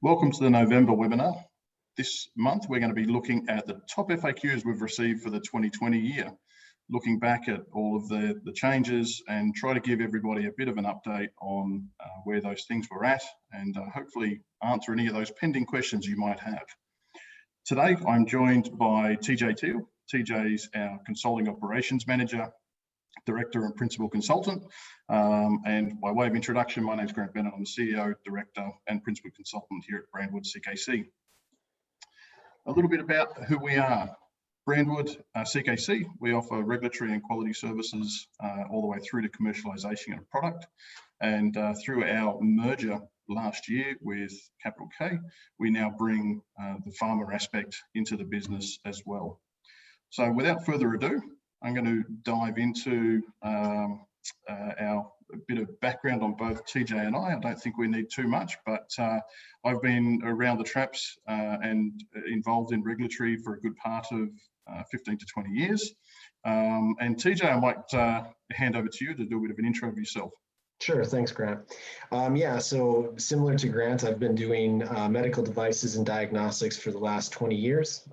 Welcome to the November webinar. This month, we're going to be looking at the top FAQs we've received for the 2020 year, looking back at all of the changes and try to give everybody a bit of an update on where those things were at and hopefully answer any of those pending questions you might have. Today, I'm joined by T.J. Thiel. T.J.'s our Consulting Operations Manager, Director and Principal Consultant. And by way of introduction, my name is Grant Bennett. I'm the CEO, Director and Principal Consultant here at Brandwood CKC. A little bit about who we are. Brandwood CKC, we offer regulatory and quality services all the way through to commercialisation of product. And through our merger last year with Capital K, we now bring the pharma aspect into the business as well. So without further ado, I'm going to dive into our bit of background on both TJ and I. I don't think we need too much, but I've been around the traps and involved in regulatory for a good part of 15 to 20 years. And TJ, I might hand over to you to do a bit of an intro of yourself. Sure, thanks, Grant. Yeah, so similar to Grant, I've been doing medical devices and diagnostics for the last 20 years.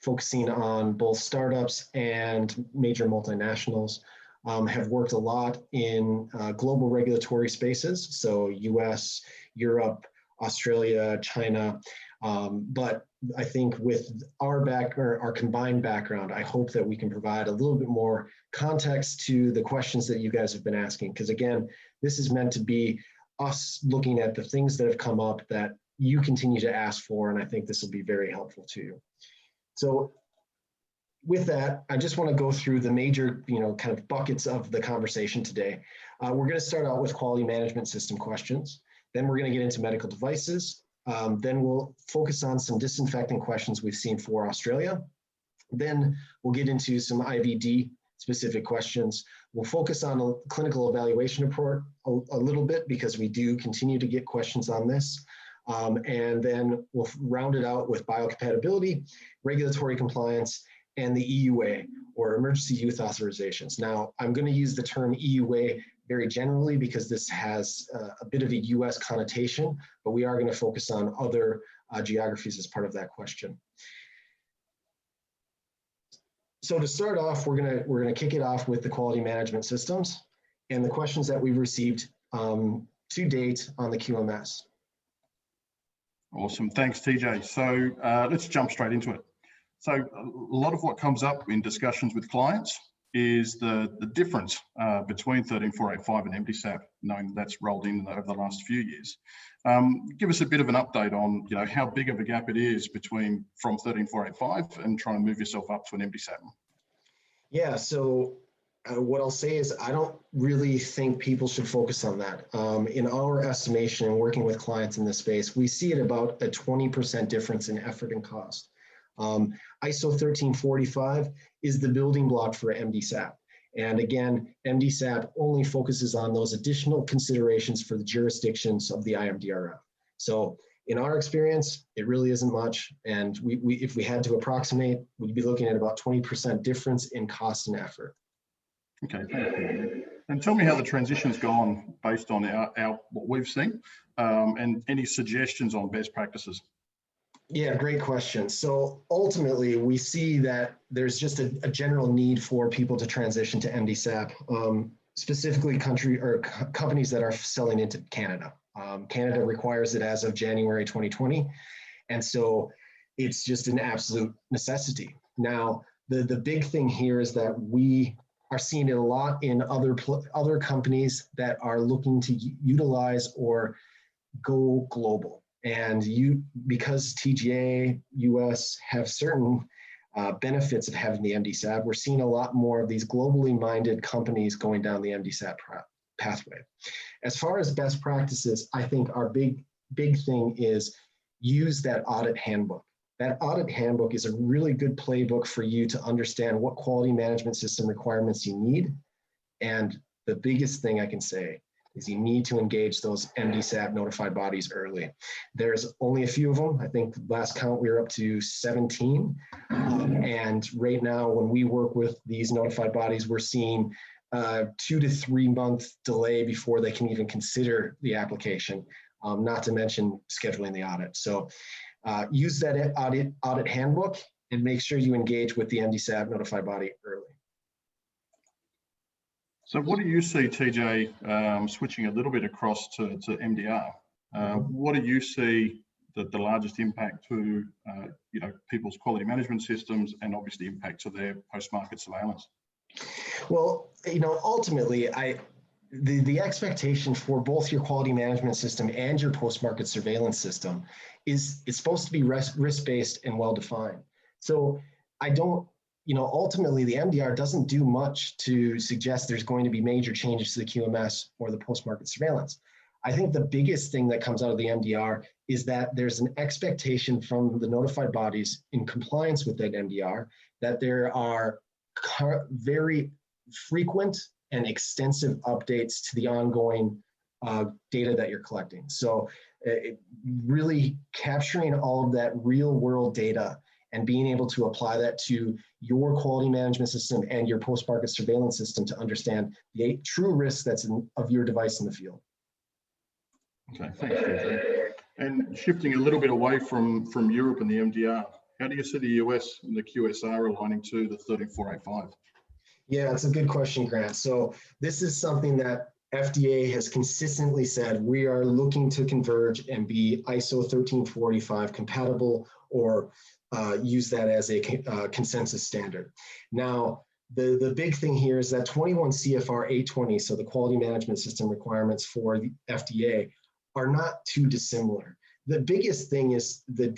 Focusing on both startups and major multinationals. Have worked a lot in global regulatory spaces, so US, Europe, Australia, China. But I think with our combined background, I hope that we can provide a little bit more context to the questions that you guys have been asking. Because again, this is meant to be us looking at the things that have come up that you continue to ask for, and I think this will be very helpful to you. So with that, I just want to go through the major, kind of buckets of the conversation today. We're going to start out with quality management system questions. Then we're going to get into medical devices. Then we'll focus on some disinfectant questions we've seen for Australia. Then we'll get into some IVD specific questions. We'll focus on a clinical evaluation report a little bit because we do continue to get questions on this. And then we'll round it out with biocompatibility, regulatory compliance, and the EUA, or emergency use authorizations. Now, I'm going to use the term EUA very generally because this has a bit of a US connotation, but we are going to focus on other geographies as part of that question. So to start off, we're going to kick it off with the quality management systems and the questions that we've received to date on the QMS. Awesome, thanks TJ. So let's jump straight into it. So a lot of what comes up in discussions with clients is the difference between 13485 and MDSAP, knowing that's rolled in over the last few years. Give us a bit of an update on how big of a gap it is from 13485 and trying to move yourself up to an MDSAP. Yeah, so what I'll say is I don't really think people should focus on that. In our estimation and working with clients in this space, we see it about a 20% difference in effort and cost. ISO 13485 is the building block for MDSAP. And again, MDSAP only focuses on those additional considerations for the jurisdictions of the IMDRF. So in our experience, it really isn't much. And if we had to approximate, we'd be looking at about 20% difference in cost and effort. Okay, thank you. And tell me how the transition's gone based on what we've seen and any suggestions on best practices. Yeah, great question. So ultimately, we see that there's just a general need for people to transition to MDSAP, specifically companies that are selling into Canada. Canada requires it as of January 2020. And so it's just an absolute necessity. Now, the big thing here is that we are seeing it a lot in other companies that are looking to utilize or go global. And because TGA, US have certain benefits of having the MDSAP, we're seeing a lot more of these globally minded companies going down the MDSAP pathway. As far as best practices, I think our big thing is use that audit handbook. That audit handbook is a really good playbook for you to understand what quality management system requirements you need. And the biggest thing I can say is you need to engage those MDSAP notified bodies early. There's only a few of them. I think last count we were up to 17. And right now when we work with these notified bodies, we're seeing 2 to 3 month delay before they can even consider the application. not to mention scheduling the audit. So use that audit handbook and make sure you engage with the MDSAP notified body early. So what do you see, TJ, switching a little bit across to MDR? What do you see the largest impact to people's quality management systems, and obviously impact to their post-market surveillance? Well, ultimately, the expectation for both your quality management system and your post-market surveillance system is it's supposed to be risk-based and well-defined. So I don't, ultimately the MDR doesn't do much to suggest there's going to be major changes to the QMS or the post-market surveillance. I think the biggest thing that comes out of the MDR is that there's an expectation from the notified bodies in compliance with that MDR that there are very frequent and extensive updates to the ongoing data that you're collecting. So really capturing all of that real world data and being able to apply that to your quality management system and your post-market surveillance system to understand the true risk that's of your device in the field. Okay, thanks, TJ. And shifting a little bit away from Europe and the MDR, how do you see the US and the QSR aligning to the 13485? Yeah, it's a good question, Grant. So this is something that FDA has consistently said we are looking to converge and be ISO 13485 compatible, or use that as a consensus standard. Now, the big thing here is that 21 CFR 820, so the quality management system requirements for the FDA, are not too dissimilar. The biggest thing is the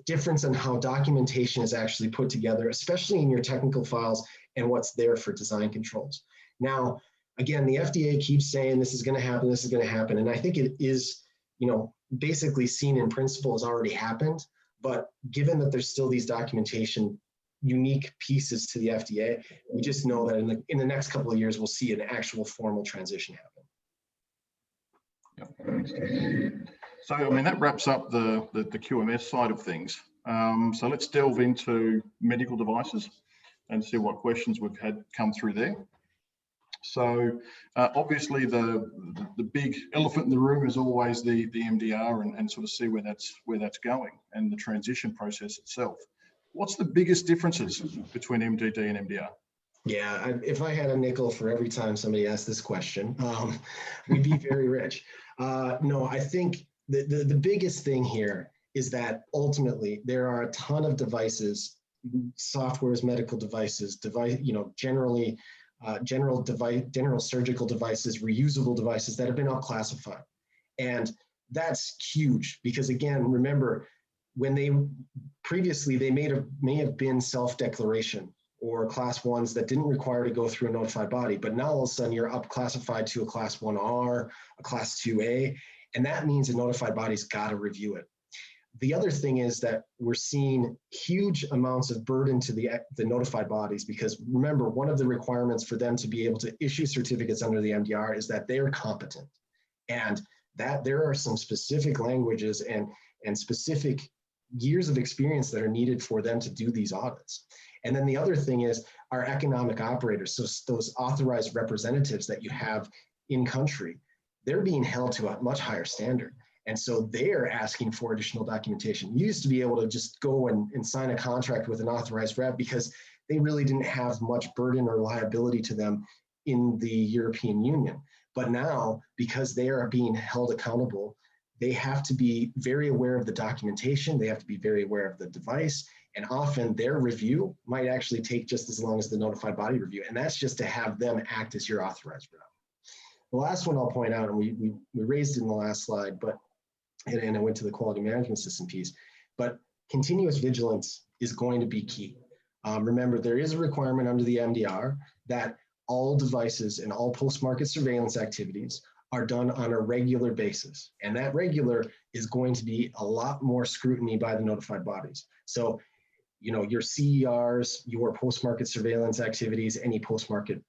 difference in how documentation is actually put together, especially in your technical files and what's there for design controls. Now, again, the FDA keeps saying this is going to happen, this is going to happen. And I think it is, basically seen in principle has already happened. But given that there's still these documentation unique pieces to the FDA, we just know that in the next couple of years, we'll see an actual formal transition happen. Yep. So, I mean, that wraps up the QMS side of things. So let's delve into medical devices and see what questions we've had come through there. So obviously the big elephant in the room is always the MDR, and sort of see where that's going, and the transition process itself. What's the biggest differences between MDD and MDR? Yeah, if I had a nickel for every time somebody asked this question, we'd be very rich. No, I think the biggest thing here is that ultimately there are a ton of devices, softwares, medical devices, generally general surgical devices, reusable devices that have been unclassified. And that's huge because, again, remember, when they previously, they may have been self-declaration or class ones that didn't require to go through a notified body, but now all of a sudden you're up classified to a class 1R, a class 2A, and that means a notified body's got to review it. The other thing is that we're seeing huge amounts of burden to the notified bodies, because remember, one of the requirements for them to be able to issue certificates under the MDR is that they're competent, and that there are some specific languages and specific years of experience that are needed for them to do these audits. And then the other thing is our economic operators, so those authorized representatives that you have in country, they're being held to a much higher standard. And so they're asking for additional documentation. You used to be able to just go and sign a contract with an authorized rep because they really didn't have much burden or liability to them in the European Union. But now, because they are being held accountable, they have to be very aware of the documentation, they have to be very aware of the device, and often their review might actually take just as long as the notified body review, and that's just to have them act as your authorized rep. The last one I'll point out, and we raised it in the last slide, but and I went to the quality management system piece, but continuous vigilance is going to be key. Remember, there is a requirement under the MDR that all devices and all post-market surveillance activities are done on a regular basis. And that regular is going to be a lot more scrutiny by the notified bodies. So, your CERs, your post-market surveillance activities, any post-market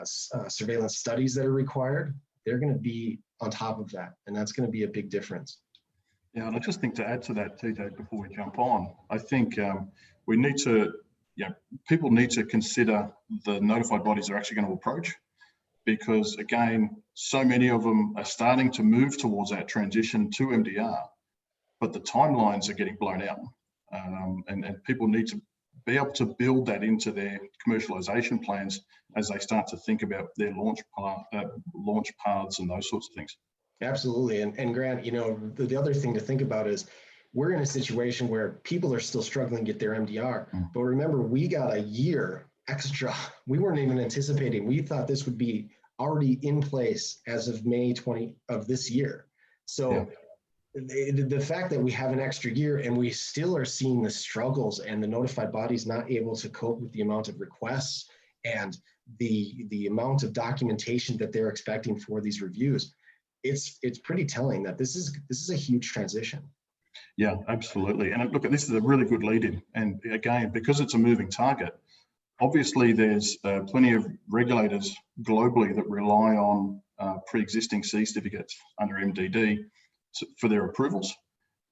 surveillance studies that are required, they're going to be on top of that. And that's going to be a big difference. Yeah, and I just think to add to that, TJ, before we jump on, I think we need to, people need to consider the notified bodies are actually going to approach, because again, so many of them are starting to move towards that transition to MDR, but the timelines are getting blown out. And people need to be able to build that into their commercialization plans as they start to think about their launch paths and those sorts of things. Absolutely. And Grant, you know, the other thing to think about is we're in a situation where people are still struggling to get their MDR. But remember, we got a year extra. We weren't even anticipating. We thought this would be already in place as of May 20 of this year. So the fact that we have an extra year and we still are seeing the struggles and the notified bodies not able to cope with the amount of requests and the amount of documentation that they're expecting for these reviews, it's pretty telling that this is a huge transition. Yeah, absolutely. And look, this is a really good lead in. And again, because it's a moving target, obviously there's plenty of regulators globally that rely on pre-existing C certificates under MDD for their approvals.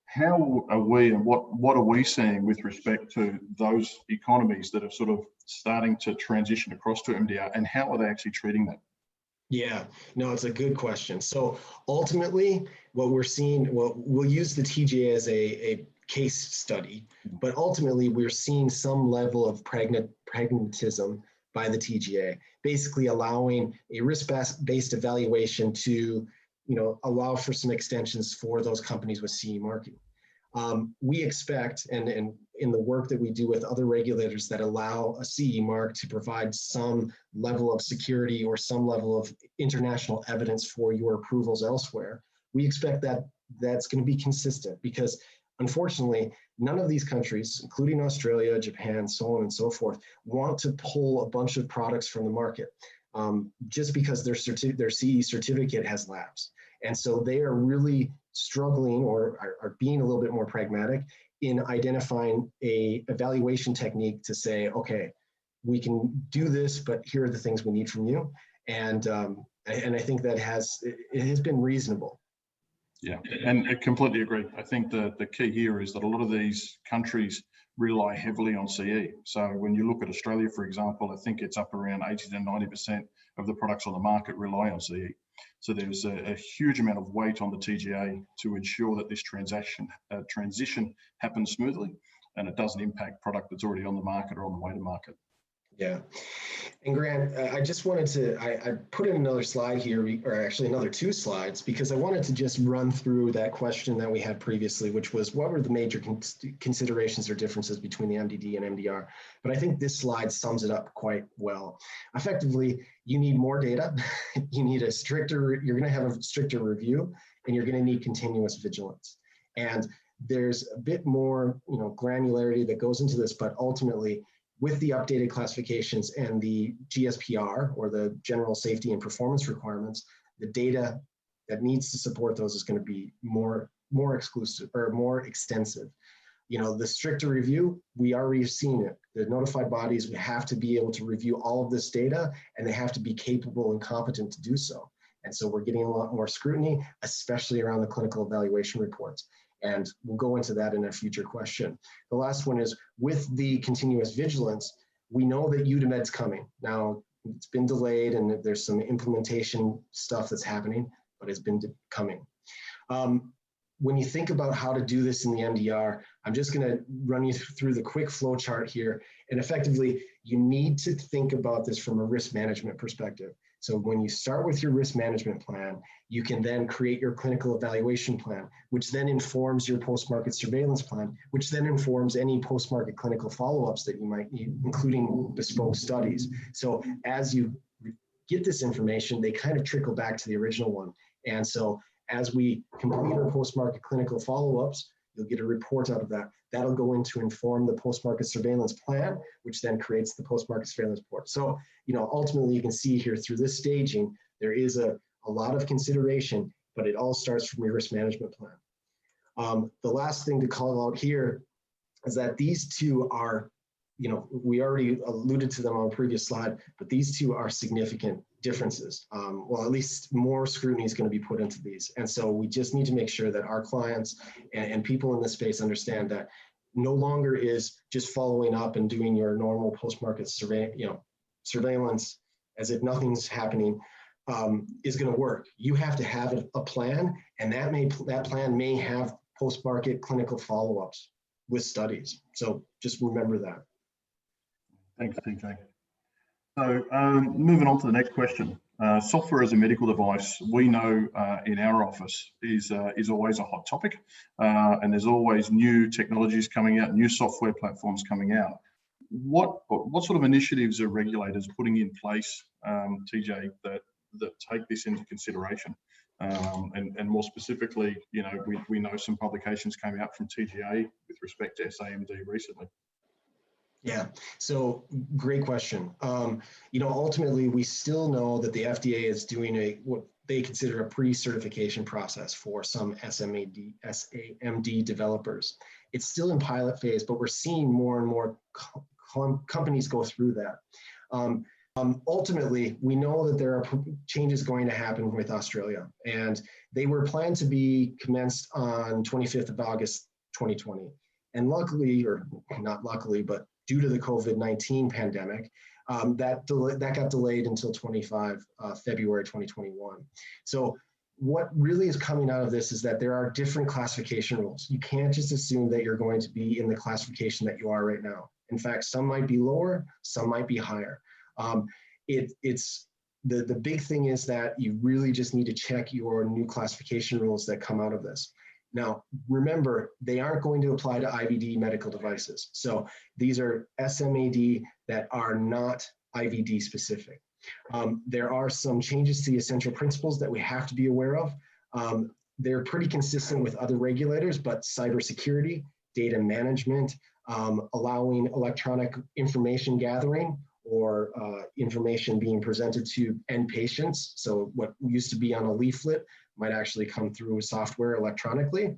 How are we, and what are we seeing with respect to those economies that are sort of starting to transition across to MDR, and how are they actually treating that? Yeah, no, it's a good question. So ultimately, what we're seeing, well, we'll use the TJ as a case study, but ultimately we're seeing some level of pragmatism by the TGA, basically allowing a risk-based evaluation to, allow for some extensions for those companies with CE marking. We expect, and in the work that we do with other regulators that allow a CE mark to provide some level of security or some level of international evidence for your approvals elsewhere, we expect that that's going to be consistent, because unfortunately, none of these countries, including Australia, Japan, so on and so forth, want to pull a bunch of products from the market just because their CE certificate has lapsed. And so they are really struggling, or are being a little bit more pragmatic in identifying a evaluation technique to say, okay, we can do this, but here are the things we need from you. And I think that it has been reasonable. Yeah, and I completely agree. I think the key here is that a lot of these countries rely heavily on CE. So when you look at Australia, for example, I think it's up around 80 to 90% of the products on the market rely on CE. So there's a huge amount of weight on the TGA to ensure that this transition happens smoothly and it doesn't impact product that's already on the market or on the way to market. Yeah. And Grant, I just wanted to, I put in another slide here, or actually another 2 slides, because I wanted to just run through that question that we had previously, which was what were the major considerations or differences between the MDD and MDR? But I think this slide sums it up quite well. Effectively, you need more data, you need you're going to have a stricter review, and you're going to need continuous vigilance. And there's a bit more, granularity that goes into this, but ultimately, with the updated classifications and the GSPR, or the General Safety and Performance Requirements, the data that needs to support those is going to be more exclusive or more extensive. The stricter review, we already have seen it. The notified bodies, we have to be able to review all of this data, and they have to be capable and competent to do so. And so we're getting a lot more scrutiny, especially around the clinical evaluation reports. And we'll go into that in a future question. The last one is, with the continuous vigilance, we know that Unimed's coming. Now, it's been delayed and there's some implementation stuff that's happening, but it's been coming. When you think about how to do this in the MDR, I'm just going to run you through the quick flow chart here. And effectively, you need to think about this from a risk management perspective. So when you start with your risk management plan, you can then create your clinical evaluation plan, which then informs your post-market surveillance plan, which then informs any post-market clinical follow-ups that you might need, including bespoke studies. So as you get this information, they kind of trickle back to the original one. And so as we complete our post-market clinical follow-ups, you'll get a report out of that. That'll go in to inform the post-market surveillance plan, which then creates the post-market surveillance report. So, ultimately you can see here through this staging, there is a lot of consideration, but it all starts from your risk management plan. The last thing to call out here is that these two are, we already alluded to them on a previous slide, but these two are significant differences. Well, at least more scrutiny is going to be put into these. And so we just need to make sure that our clients and people in this space understand that no longer is just following up and doing your normal post-market surveillance as if nothing's happening. is going to work. You have to have a plan, and that plan may have post-market clinical follow-ups with studies. So just remember that. Thanks, TJ. So moving on to the next question. Software as a medical device, we know in our office is always a hot topic, and there's always new technologies coming out, new software platforms coming out. What sort of initiatives are regulators putting in place, TJ, that take this into consideration? And more specifically, you know, we know some publications came out from TGA with respect to SAMD recently. Yeah, so great question. You know, ultimately, we still know that the FDA is doing what they consider a pre-certification process for some SAMD developers. It's still in pilot phase, but we're seeing more and more companies go through that. Ultimately, we know that there are changes going to happen with Australia, and they were planned to be commenced on 25th of August, 2020. And luckily, or not luckily, but due to the COVID-19 pandemic, that got delayed until February 2021. So what really is coming out of this is that there are different classification rules. You can't just assume that you're going to be in the classification that you are right now. In fact, some might be lower, some might be higher. It's the big thing is that you really just need to check your new classification rules that come out of this. Now, remember, they aren't going to apply to IVD medical devices. So these are SMAD that are not IVD specific. There are some changes to the essential principles that we have to be aware of. They're pretty consistent with other regulators, but cybersecurity, data management, allowing electronic information gathering or information being presented to end patients. So what used to be on a leaflet might actually come through software electronically.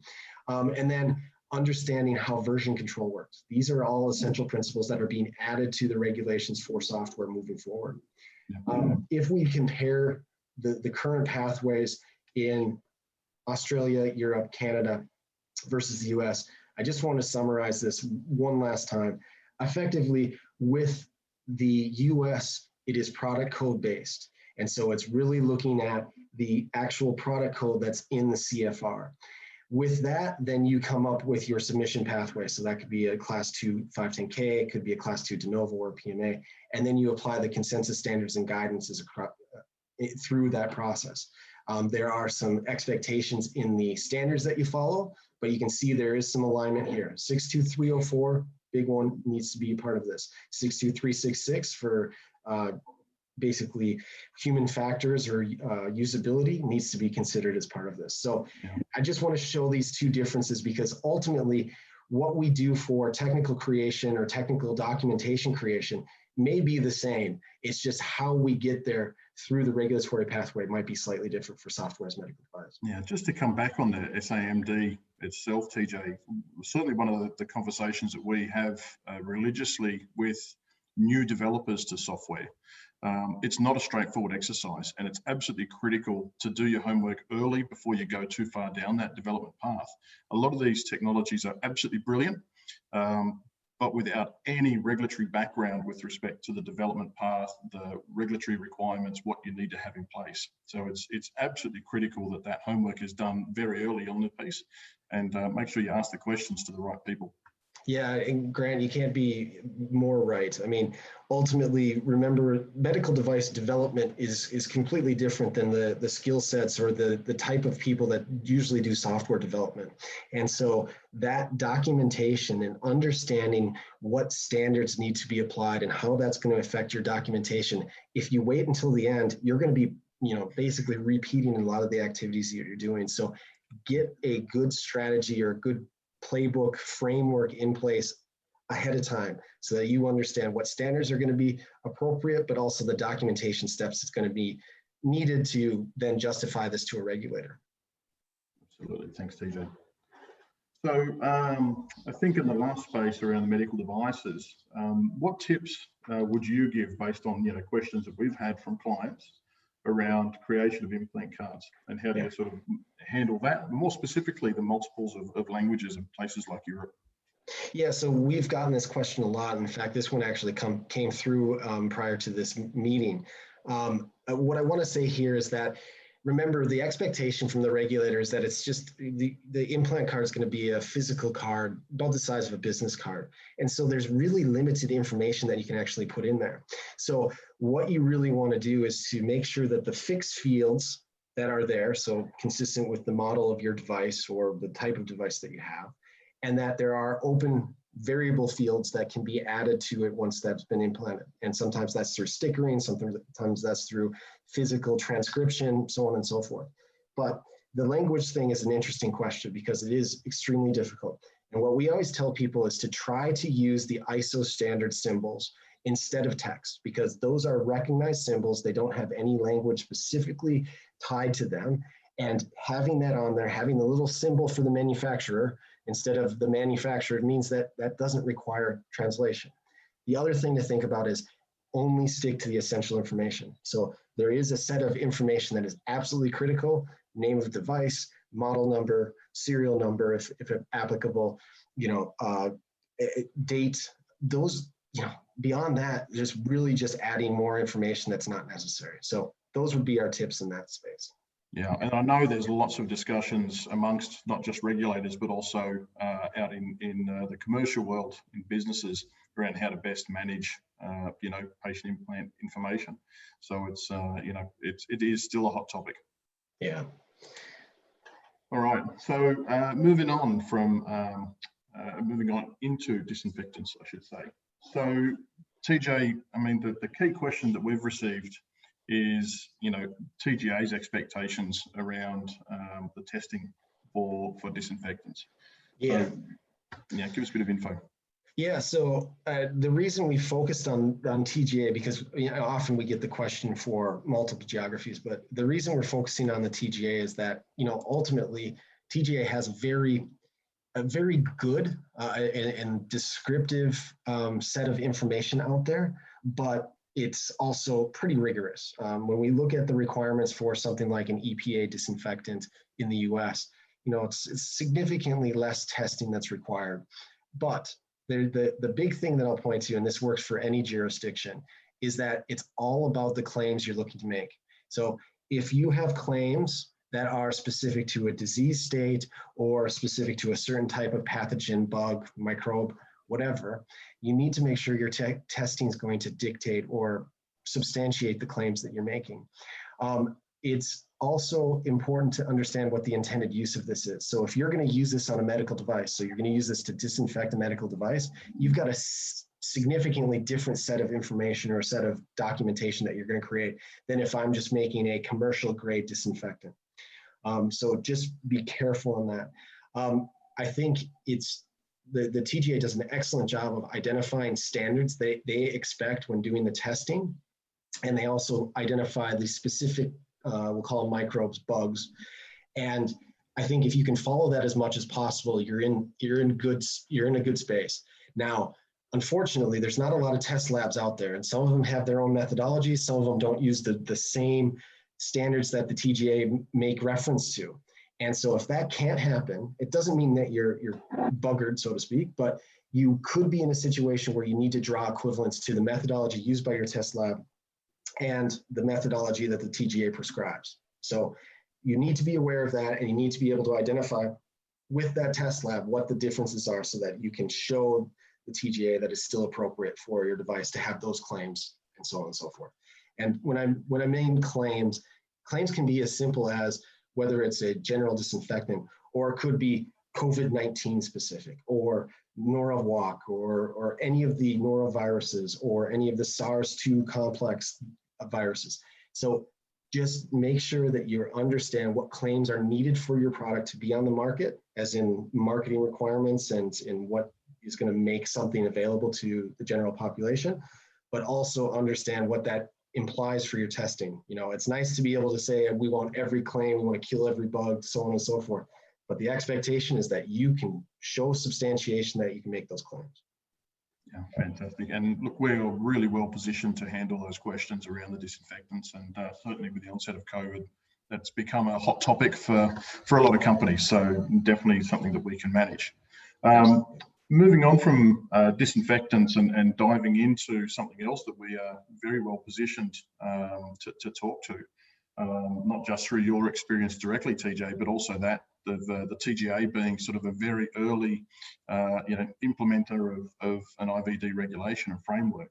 And then understanding how version control works. These are all essential principles that are being added to the regulations for software moving forward. If we compare the current pathways in Australia, Europe, Canada versus the US, I just want to summarize this one last time. Effectively, with the US, it is product code based. And so it's really looking at the actual product code that's in the CFR. With that, then you come up with your submission pathway. So that could be a class 2 510K, it could be a class 2 de novo or PMA, and then you apply the consensus standards and guidances through that process. There are some expectations in the standards that you follow, but you can see there is some alignment here. 62304, big one, needs to be part of this. 62366 for basically human factors or usability needs to be considered as part of this. So I just want to show these two differences because ultimately what we do for technical creation or technical documentation creation may be the same. It's just how we get there through the regulatory pathway might be slightly different for software as medical device. Yeah, just to come back on the SAMD itself, TJ, certainly one of the conversations that we have religiously with new developers to software. It's not a straightforward exercise, and it's absolutely critical to do your homework early before you go too far down that development path. A lot of these technologies are absolutely brilliant, but without any regulatory background with respect to the development path, the regulatory requirements, what you need to have in place. So it's absolutely critical that that homework is done very early on the piece, and make sure you ask the questions to the right people. Yeah, and Grant, you can't be more right. I mean, ultimately, remember, medical device development is completely different than the skill sets or the type of people that usually do software development. And so that documentation and understanding what standards need to be applied and how that's going to affect your documentation, if you wait until the end, you're going to be, basically repeating a lot of the activities that you're doing. So get a good strategy or a good playbook framework in place ahead of time so that you understand what standards are going to be appropriate, but also the documentation steps that's going to be needed to then justify this to a regulator. Absolutely. Thanks, TJ. So I think in the last space around the medical devices, what tips would you give based on questions that we've had from clients around creation of implant cards, and how do you sort of handle that? More specifically, the multiples of languages in places like Europe. Yeah, so we've gotten this question a lot. In fact, this one actually came through prior to this meeting. What I want to say here is that, remember, the expectation from the regulator is that it's just the implant card is going to be a physical card about the size of a business card. And so there's really limited information that you can actually put in there. So what you really want to do is to make sure that the fixed fields that are there, so consistent with the model of your device or the type of device that you have, and that there are open variable fields that can be added to it once that's been implanted. And sometimes that's through stickering, sometimes that's through physical transcription, so on and so forth. But the language thing is an interesting question because it is extremely difficult. And what we always tell people is to try to use the ISO standard symbols instead of text, because those are recognized symbols. They don't have any language specifically tied to them. And having that on there, having the little symbol for the manufacturer instead of the manufacturer, means that that doesn't require translation. The other thing to think about is only stick to the essential information. So there is a set of information that is absolutely critical: name of device, model number, serial number, if applicable, date. Those, beyond that, just really just adding more information that's not necessary. So those would be our tips in that space. Yeah, and I know there's lots of discussions amongst not just regulators, but also out in the commercial world, in businesses, around how to best manage, patient implant information. So it's, it is still a hot topic. Yeah. All right. So moving on into disinfectants, I should say. So TJ, I mean, the key question that we've received is, TGA's expectations around the testing for disinfectants. Yeah. So, give us a bit of info. Yeah, so the reason we focused on TGA, because often we get the question for multiple geographies, but the reason we're focusing on the TGA is that, ultimately TGA has a very good and descriptive set of information out there, but it's also pretty rigorous. When we look at the requirements for something like an EPA disinfectant in the US, it's significantly less testing that's required. But the big thing that I'll point to, and this works for any jurisdiction, is that it's all about the claims you're looking to make. So if you have claims that are specific to a disease state or specific to a certain type of pathogen, bug, microbe, whatever, you need to make sure your testing is going to dictate or substantiate the claims that you're making. It's also important to understand what the intended use of this is. So if you're going to use this on a medical device, so you're going to use this to disinfect a medical device, you've got a significantly different set of information or a set of documentation that you're going to create than if I'm just making a commercial grade disinfectant. So just be careful on that. I think it's the TGA does an excellent job of identifying standards they expect when doing the testing. And they also identify the specific, we'll call them microbes, bugs. And I think if you can follow that as much as possible, you're in a good space. Now, unfortunately, there's not a lot of test labs out there, and some of them have their own methodologies. Some of them don't use the same standards that the TGA make reference to. And so if that can't happen, it doesn't mean that you're buggered, so to speak, but you could be in a situation where you need to draw equivalence to the methodology used by your test lab and the methodology that the TGA prescribes. So you need to be aware of that, and you need to be able to identify with that test lab what the differences are so that you can show the TGA that it's still appropriate for your device to have those claims and so on and so forth. And when I mean claims can be as simple as whether it's a general disinfectant, or it could be COVID-19 specific, or Norwalk, or any of the noroviruses, or any of the SARS-2 complex viruses. So just make sure that you understand what claims are needed for your product to be on the market, as in marketing requirements and in what is going to make something available to the general population, but also understand what that implies for your testing. It's nice to be able to say, we want every claim, we want to kill every bug, so on and so forth. But the expectation is that you can show substantiation that you can make those claims. Yeah, fantastic. And look, we're really well positioned to handle those questions around the disinfectants, and certainly with the onset of COVID, that's become a hot topic for a lot of companies. So definitely something that we can manage. Moving on from disinfectants and diving into something else that we are very well positioned to talk to, not just through your experience directly, TJ, but also that of the TGA being sort of a very early implementer of an IVD regulation and framework.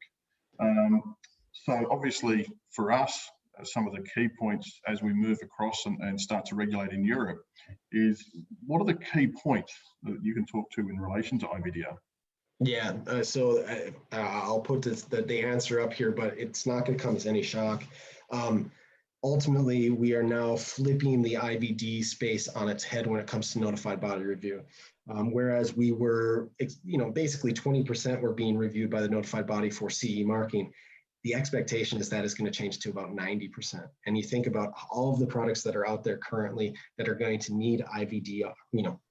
So obviously for us, some of the key points as we move across and start to regulate in Europe is, what are the key points that you can talk to in relation to IVDR? Yeah, so I'll put the answer up here, but it's not going to come as any shock. Ultimately, we are now flipping the IVD space on its head when it comes to notified body review. Whereas we were, basically 20% were being reviewed by the notified body for CE marking. The expectation is that is going to change to about 90%. And you think about all of the products that are out there currently that are going to need IVDR,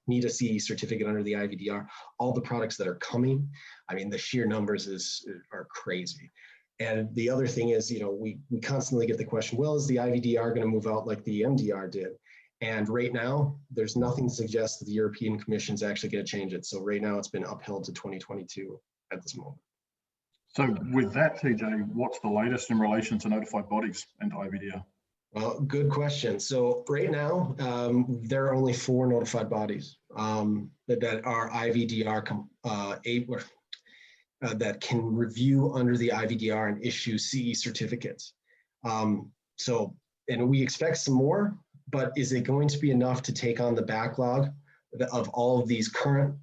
need a CE certificate under the IVDR, all the products that are coming, I mean, the sheer numbers are crazy. And the other thing is, we constantly get the question, well, is the IVDR going to move out like the MDR did? And right now, there's nothing to suggest that the European Commission is actually going to change it. So right now, it's been upheld to 2022 at this moment. So with that, TJ, what's the latest in relation to notified bodies and IVDR? Well, good question. So right now, there are only 4 notified bodies that are IVDR that can review under the IVDR and issue CE certificates. And we expect some more, but is it going to be enough to take on the backlog of all of these current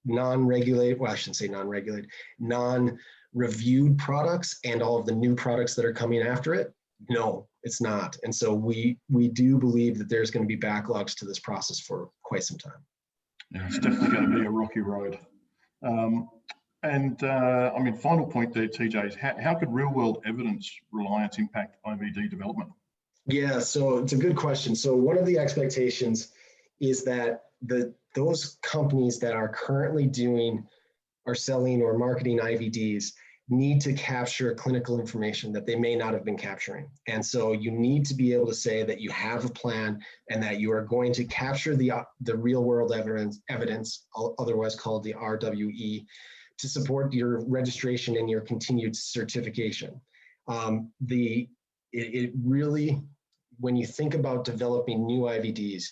non-regulated, well, I shouldn't say non-regulated, non-reviewed products and all of the new products that are coming after it? No, it's not. And so we do believe that there's going to be backlogs to this process for quite some time. Yeah, it's definitely going to be a rocky road. I mean, final point there, TJ, is how could real-world evidence reliance impact IVD development? Yeah, so it's a good question. So one of the expectations is that those companies that are currently selling or marketing IVDs need to capture clinical information that they may not have been capturing. And so you need to be able to say that you have a plan and that you are going to capture the real world evidence, otherwise called the RWE, to support your registration and your continued certification. It really, when you think about developing new IVDs,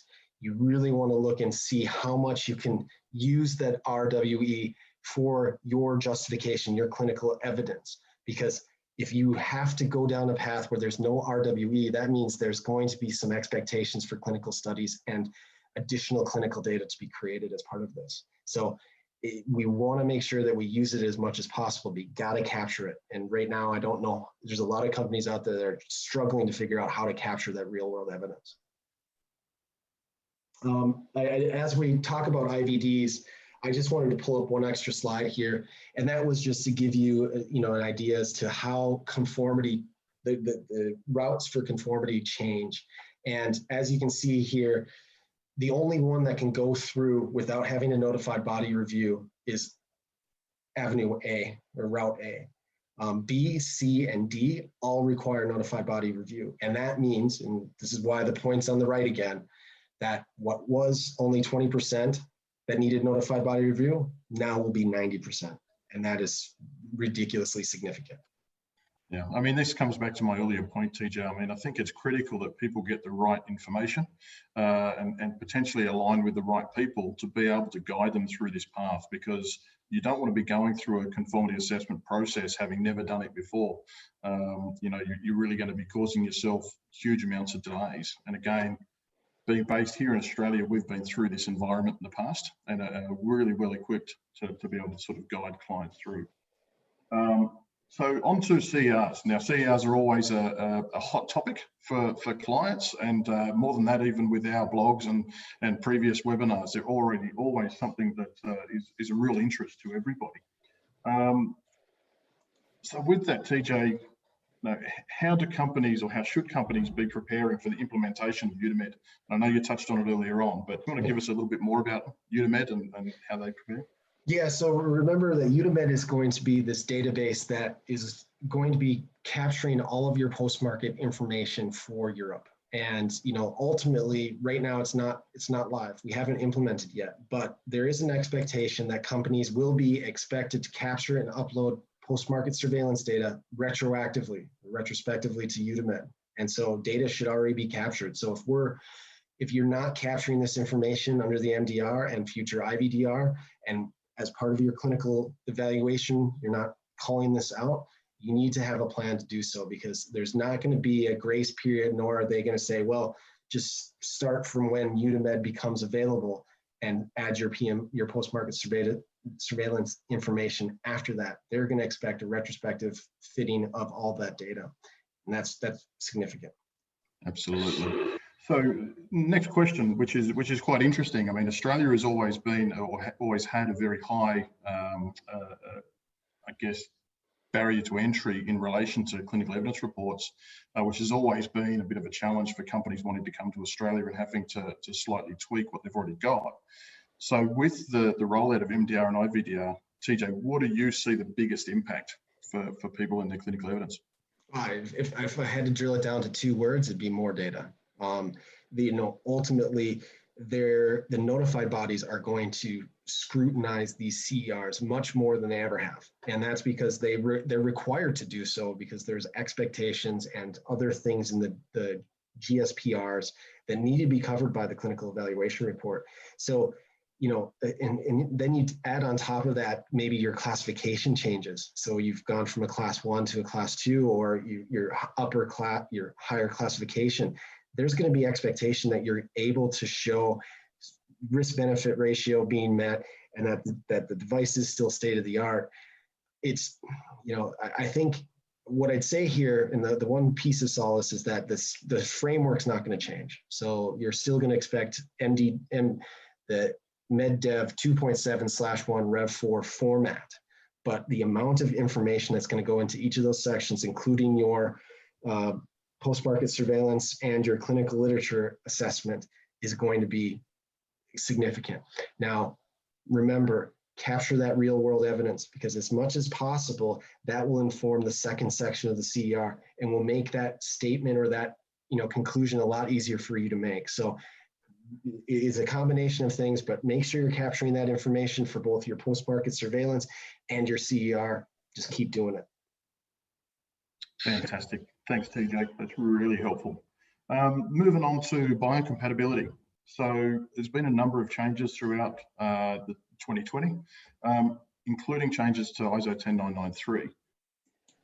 you really want to look and see how much you can use that RWE for your justification, your clinical evidence. Because if you have to go down a path where there's no RWE, that means there's going to be some expectations for clinical studies and additional clinical data to be created as part of this. So we want to make sure that we use it as much as possible. We got to capture it. And right now, I don't know, there's a lot of companies out there that are struggling to figure out how to capture that real world evidence. As we talk about IVDs, I just wanted to pull up one extra slide here, and that was just to give you, an idea as to how conformity, the routes for conformity change. And as you can see here, the only one that can go through without having a notified body review is Avenue A, or Route A. B, C, and D all require notified body review. And that means, and this is why the point's on the right again, that what was only 20% that needed notified body review now will be 90%. And that is ridiculously significant. Yeah, I mean, this comes back to my earlier point, TJ. I mean, I think it's critical that people get the right information and potentially align with the right people to be able to guide them through this path, because you don't want to be going through a conformity assessment process having never done it before. You're really going to be causing yourself huge amounts of delays. And again, being based here in Australia, we've been through this environment in the past and are really well equipped to be able to sort of guide clients through. So on to CERs. Now, CERs are always a hot topic for clients, and more than that, even with our blogs and previous webinars, they're already always something that is a real interest to everybody. So with that, TJ, how do companies, or how should companies be preparing for the implementation of Unimed? I know you touched on it earlier on, but do you want to give us a little bit more about Unimed and how they prepare? Yeah, so remember that Unimed is going to be this database that is going to be capturing all of your post-market information for Europe. And ultimately, right now it's not live. We haven't implemented yet, but there is an expectation that companies will be expected to capture and upload post-market surveillance data retrospectively to Unimed. And so data should already be captured. So if you're not capturing this information under the MDR and future IVDR, and as part of your clinical evaluation, you're not calling this out, you need to have a plan to do so, because there's not going to be a grace period, nor are they going to say, well, just start from when Unimed becomes available and add your post-market surveillance information after that. They're going to expect a retrospective fitting of all that data. And that's significant. Absolutely. So next question, which is quite interesting. I mean, Australia has always been, or always had, a very high, I guess, barrier to entry in relation to clinical evidence reports, which has always been a bit of a challenge for companies wanting to come to Australia and having to slightly tweak what they've already got. So with the rollout of MDR and IVDR, TJ, what do you see the biggest impact for people in their clinical evidence? If I had to drill it down to 2 words, it'd be more data. Ultimately, the notified bodies are going to scrutinize these CERs much more than they ever have. And that's because they're required to do so, because there's expectations and other things in the GSPRs that need to be covered by the clinical evaluation report. So, and then you add on top of that, maybe your classification changes. So you've gone from a class 1 to a class 2, or your higher classification. There's going to be expectation that you're able to show risk-benefit ratio being met, and that the device is still state-of-the-art. It's, I think what I'd say here, and the one piece of solace, is that the framework's not going to change. So you're still going to expect the MedDev 2.7/1 Rev 4 format, but the amount of information that's going to go into each of those sections, including your post-market surveillance and your clinical literature assessment, is going to be significant. Now, remember, capture that real world evidence, because as much as possible, that will inform the second section of the CER and will make that statement or that conclusion a lot easier for you to make. So it is a combination of things, but make sure you're capturing that information for both your post-market surveillance and your CER. Just keep doing it. Fantastic. Thanks, TJ. That's really helpful. Moving on to biocompatibility. So there's been a number of changes throughout the 2020, including changes to ISO 10993.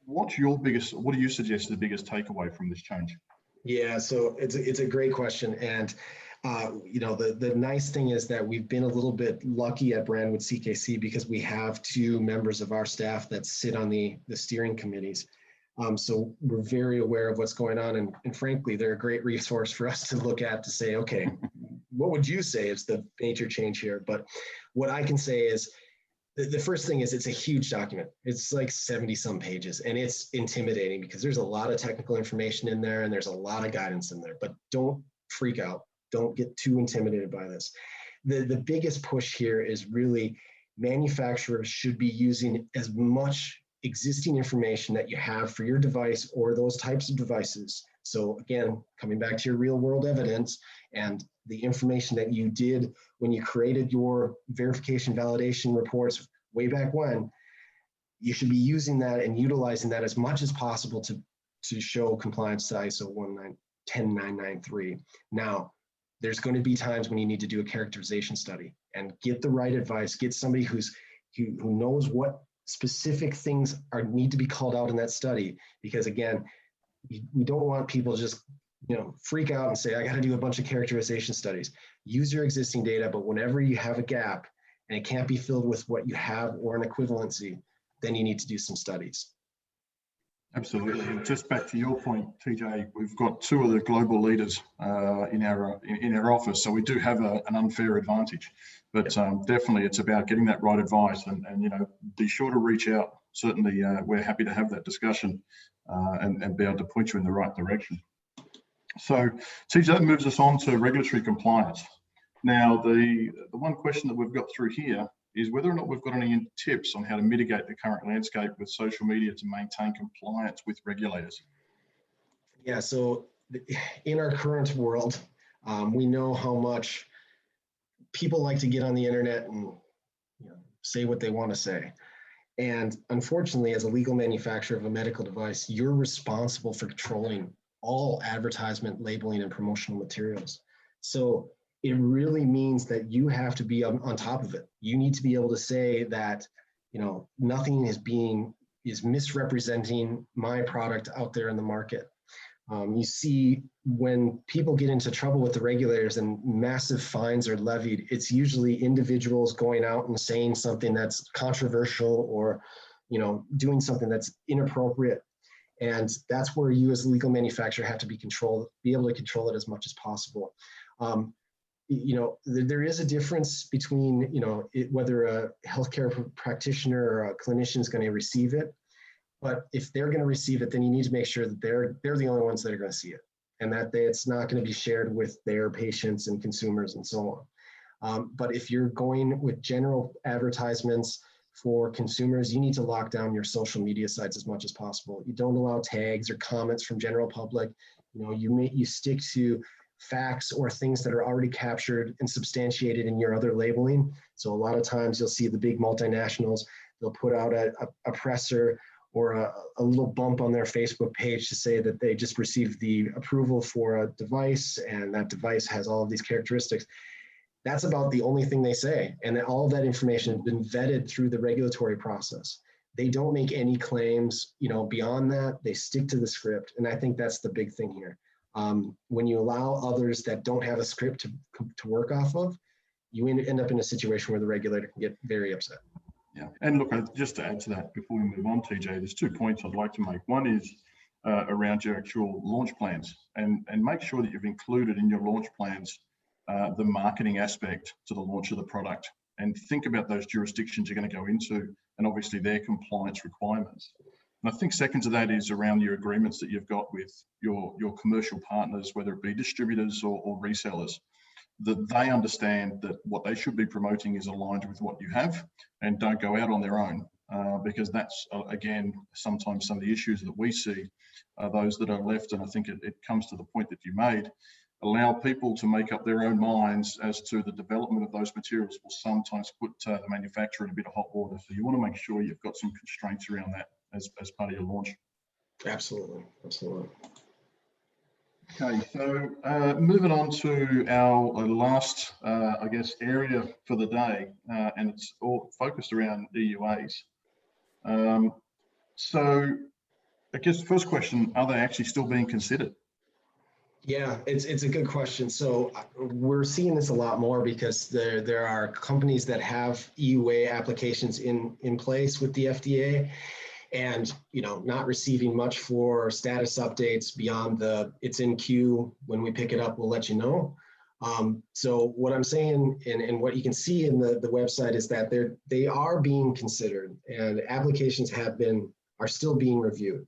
What do you suggest is the biggest takeaway from this change? Yeah, so it's a great question. And the nice thing is that we've been a little bit lucky at Brandwood CKC, because we have 2 members of our staff that sit on the steering committees. So we're very aware of what's going on, and frankly, they're a great resource for us to look at to say, okay, what would you say is the major change here? But what I can say is, the first thing is, it's a huge document. It's like 70 some pages, and it's intimidating because there's a lot of technical information in there and there's a lot of guidance in there, but don't freak out. Don't get too intimidated by this. The biggest push here is really manufacturers should be using as much existing information that you have for your device or those types of devices. So again, coming back to your real world evidence and the information that you did when you created your verification validation reports way back when, you should be using that and utilizing that as much as possible to show compliance to ISO 10993. Now, there's going to be times when you need to do a characterization study and get the right advice, get somebody who knows what specific things need to be called out in that study, because again, we don't want people just freak out and say, I got to do a bunch of characterization studies. Use your existing data, but whenever you have a gap and it can't be filled with what you have or an equivalency, then you need to do some studies. Absolutely. And just back to your point, TJ, we've got 2 of the global leaders in our office, so we do have an unfair advantage. But definitely, it's about getting that right advice, and be sure to reach out. Certainly, we're happy to have that discussion and be able to point you in the right direction. So, TJ, that moves us on to regulatory compliance. Now, the one question that we've got through here is whether or not we've got any tips on how to mitigate the current landscape with social media to maintain compliance with regulators. Yeah, so in our current world, we know how much people like to get on the internet and say what they want to say. And unfortunately, as a legal manufacturer of a medical device, you're responsible for controlling all advertisement, labeling, and promotional materials. So it really means that you have to be on top of it. You need to be able to say that, nothing is misrepresenting my product out there in the market. You see when people get into trouble with the regulators and massive fines are levied, it's usually individuals going out and saying something that's controversial or, doing something that's inappropriate. And that's where you as a legal manufacturer have to be able to control it as much as possible. There is a difference between, whether a healthcare practitioner or a clinician is going to receive it. But if they're going to receive it, then you need to make sure that they're the only ones that are going to see it, and that it's not going to be shared with their patients and consumers and so on. But if you're going with general advertisements for consumers, you need to lock down your social media sites as much as possible. You don't allow tags or comments from general public. You stick to facts or things that are already captured and substantiated in your other labeling. So a lot of times you'll see the big multinationals, they'll put out a presser or a little bump on their Facebook page to say that they just received the approval for a device and that device has all of these characteristics. That's about the only thing they say. And that all of that information has been vetted through the regulatory process. They don't make any claims, beyond that. They stick to the script. And I think that's the big thing here. When you allow others that don't have a script to work off of, you end up in a situation where the regulator can get very upset. Yeah, and look, just to add to that before we move on, TJ, there's 2 points I'd like to make. One is around your actual launch plans, and make sure that you've included in your launch plans the marketing aspect to the launch of the product, and think about those jurisdictions you're going to go into and obviously their compliance requirements. And I think second to that is around your agreements that you've got with your commercial partners, whether it be distributors or resellers, that they understand that what they should be promoting is aligned with what you have, and don't go out on their own, because that's, again, sometimes some of the issues that we see are those that are left, and I think it comes to the point that you made, allow people to make up their own minds as to the development of those materials will sometimes put the manufacturer in a bit of hot water. So you want to make sure you've got some constraints around that as part of your launch. Absolutely, absolutely. Okay, so moving on to our last, I guess, area for the day, and it's all focused around EUAs. So I guess the first question, are they actually still being considered? Yeah, it's a good question. So we're seeing this a lot more because there are companies that have EUA applications in place with the FDA, and not receiving much for status updates beyond it's in queue. When we pick it up, we'll let you know. So what I'm saying, and what you can see in the website, is that they are being considered, and applications are still being reviewed.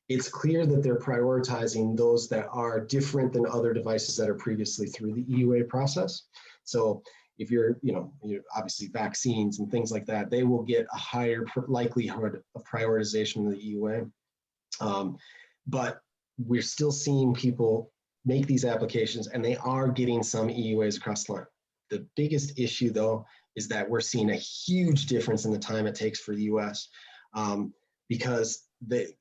It's clear that they're prioritizing those that are different than other devices that are previously through the EUA process. So if you're obviously vaccines and things like that, they will get a higher likelihood of prioritization in the EUA. But we're still seeing people make these applications, and they are getting some EUAs across the line. The biggest issue, though, is that we're seeing a huge difference in the time it takes for the US, because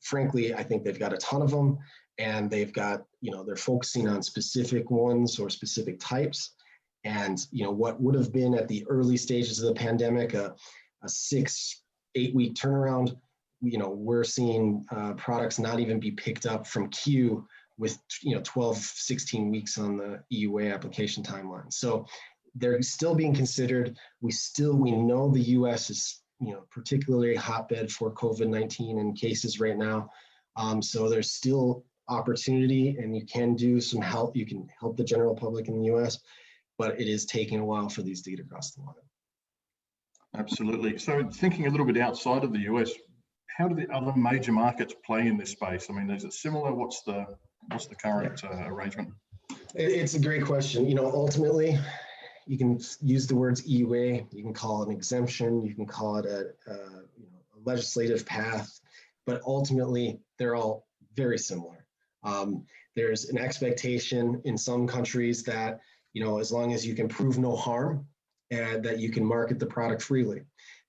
frankly, I think they've got a ton of them, and they've got, they're focusing on specific ones or specific types. And, what would have been at the early stages of the pandemic, a 6-8 week turnaround, we're seeing products not even be picked up from queue with, 12-16 weeks on the EUA application timeline. So they're still being considered. We know the US is, particularly a hotbed for COVID-19 and cases right now. So there's still opportunity, and you can do some help. You can help the general public in the US, but it is taking a while for these to get across the line. Absolutely. So thinking a little bit outside of the US, how do the other major markets play in this space? I mean, is it similar? What's the current arrangement? It's a great question. Ultimately, you can use the words EUA, you can call it an exemption, you can call it a legislative path, but ultimately they're all very similar. There's an expectation in some countries that, as long as you can prove no harm, and that you can market the product freely.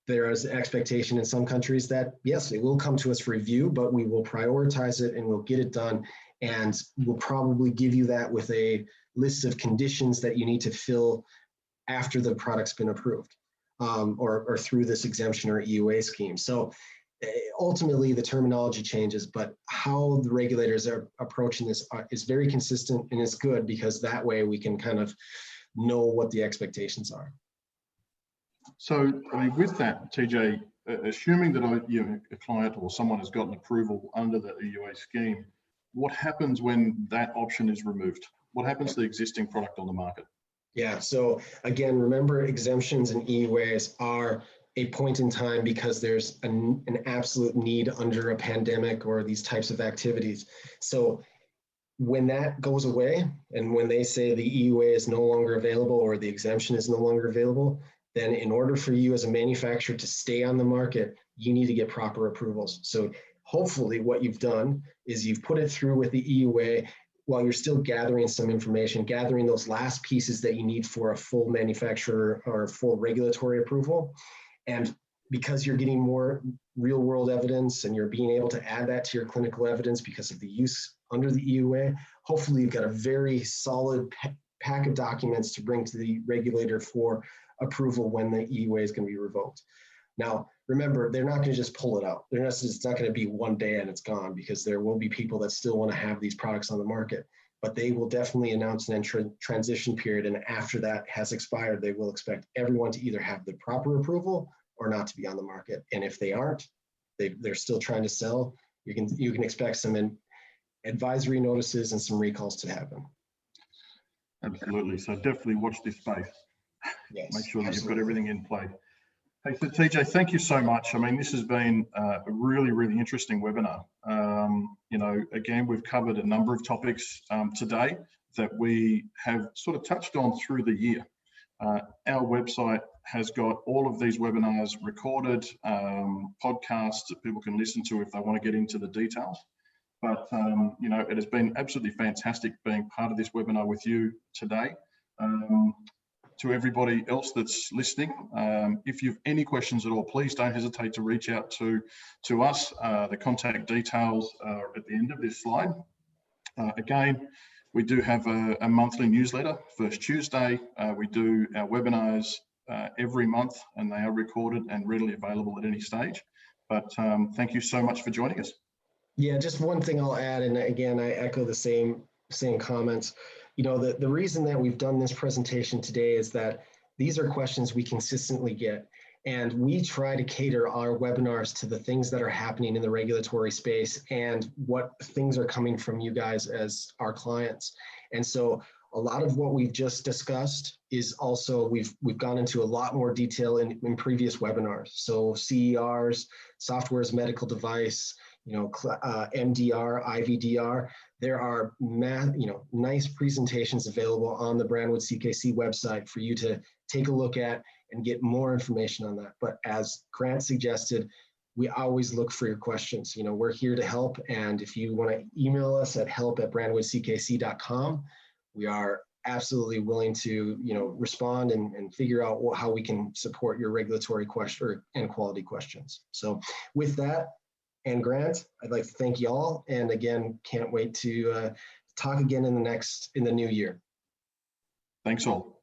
There is an expectation in some countries that, yes, it will come to us for review, but we will prioritize it and we'll get it done. And we'll probably give you that with a list of conditions that you need to fill after the product's been approved, or through this exemption or EUA scheme. So ultimately the terminology changes, but how the regulators are approaching this is very consistent, and it's good because that way we can kind of know what the expectations are. So, I mean, with that, TJ, assuming that a client or someone has gotten approval under the EUA scheme, what happens when that option is removed? What happens to the existing product on the market? Yeah, so again, remember, exemptions and EUAs are a point in time because there's an absolute need under a pandemic or these types of activities. So when that goes away and when they say the EUA is no longer available or the exemption is no longer available, then in order for you as a manufacturer to stay on the market, you need to get proper approvals. So hopefully what you've done is you've put it through with the EUA while you're still gathering some information, gathering those last pieces that you need for a full manufacturer or full regulatory approval. And because you're getting more real world evidence and you're being able to add that to your clinical evidence because of the use under the EUA, hopefully you've got a very solid pack of documents to bring to the regulator for approval when the EUA is going to be revoked. Now, remember, they're not going to just pull it out. It's not going to be one day and it's gone, because there will be people that still want to have these products on the market, but they will definitely announce an transition period. And after that has expired, they will expect everyone to either have the proper approval or not to be on the market. And if they aren't, they're still trying to sell, you can expect some advisory notices and some recalls to happen. Absolutely. So definitely watch this space. Yes, make sure that absolutely. You've got everything in play. Hey, so TJ, thank you so much. I mean, this has been a really, really interesting webinar. Again, we've covered a number of topics today that we have sort of touched on through the year. Our website has got all of these webinars recorded, podcasts that people can listen to if they want to get into the details. But, it has been absolutely fantastic being part of this webinar with you today. To everybody else that's listening, if you've any questions at all, please don't hesitate to reach out to us. The contact details are at the end of this slide. Again, we do have a monthly newsletter, first Tuesday. We do our webinars every month, and they are recorded and readily available at any stage. But thank you so much for joining us. Yeah, just one thing I'll add, and again, I echo the same comments. The reason that we've done this presentation today is that these are questions we consistently get, and we try to cater our webinars to the things that are happening in the regulatory space and what things are coming from you guys as our clients. And so a lot of what we've just discussed is also, we've gone into a lot more detail in previous webinars. So CERs, software as medical device, MDR, IVDR. There are nice presentations available on the Brandwood CKC website for you to take a look at and get more information on that. But as Grant suggested, we always look for your questions. We're here to help. And if you want to email us at help@brandwoodckc.com, we are absolutely willing to respond and figure out how we can support your regulatory question and quality questions. So with that, and Grant, I'd like to thank you all. And again, can't wait to talk again in the new year. Thanks all.